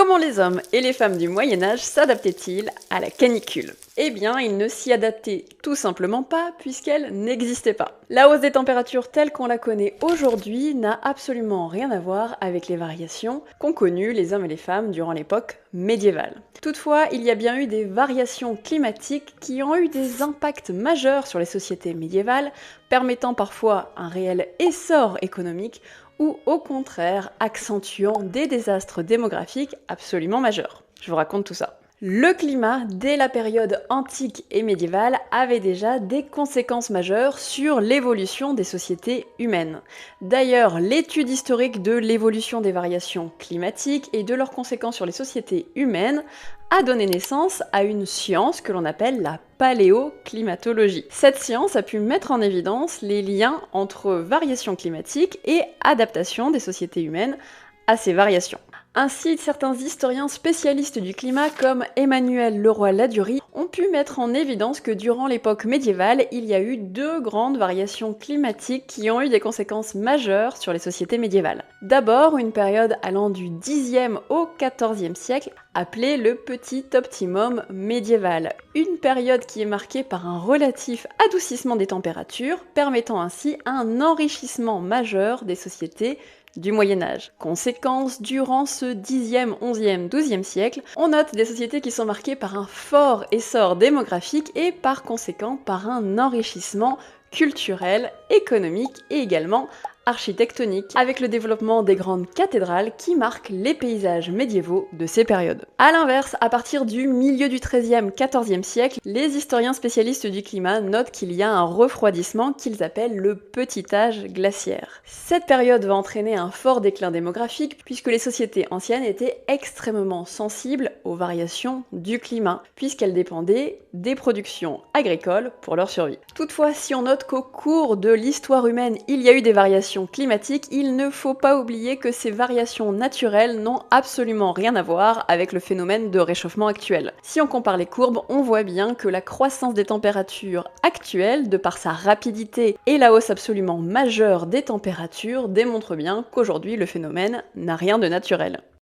Comment les hommes et les femmes du Moyen Âge s'adaptaient-ils à la canicule? Eh bien, ils ne s'y adaptaient tout simplement pas puisqu'elle n'existait pas. La hausse des températures telle qu'on la connaît aujourd'hui n'a absolument rien à voir avec les variations qu'ont connues les hommes et les femmes durant l'époque médiévale. Toutefois, il y a bien eu des variations climatiques qui ont eu des impacts majeurs sur les sociétés médiévales, permettant parfois un réel essor économique ou au contraire accentuant des désastres démographiques absolument majeurs. Je vous raconte tout ça. Le climat, dès la période antique et médiévale, avait déjà des conséquences majeures sur l'évolution des sociétés humaines. D'ailleurs, l'étude historique de l'évolution des variations climatiques et de leurs conséquences sur les sociétés humaines a donné naissance à une science que l'on appelle la paléoclimatologie. Cette science a pu mettre en évidence les liens entre variations climatiques et adaptation des sociétés humaines à ces variations. Ainsi, certains historiens spécialistes du climat comme Emmanuel Leroy-Ladurie ont pu mettre en évidence que durant l'époque médiévale, il y a eu deux grandes variations climatiques qui ont eu des conséquences majeures sur les sociétés médiévales. D'abord, une période allant du Xe au XIVe siècle, appelée le Petit Optimum médiéval. Une période qui est marquée par un relatif adoucissement des températures, permettant ainsi un enrichissement majeur des sociétés du Moyen-Âge. Conséquence, durant ce Xe, XIe, XIIe siècle, on note des sociétés qui sont marquées par un fort essor démographique et par conséquent par un enrichissement culturel, économique et également architectonique, avec le développement des grandes cathédrales qui marquent les paysages médiévaux de ces périodes. A l'inverse, à partir du milieu du XIIIe, XIVe siècle, les historiens spécialistes du climat notent qu'il y a un refroidissement qu'ils appellent le petit âge glaciaire. Cette période va entraîner un fort déclin démographique puisque les sociétés anciennes étaient extrêmement sensibles aux variations du climat, puisqu'elles dépendaient des productions agricoles pour leur survie. Toutefois, si on note qu'au cours de l'histoire humaine, il y a eu des variations climatiques, il ne faut pas oublier que ces variations naturelles n'ont absolument rien à voir avec le phénomène de réchauffement actuel. Si on compare les courbes, on voit bien que la croissance des températures actuelles, de par sa rapidité et la hausse absolument majeure des températures, démontre bien qu'aujourd'hui le phénomène n'a rien de naturel.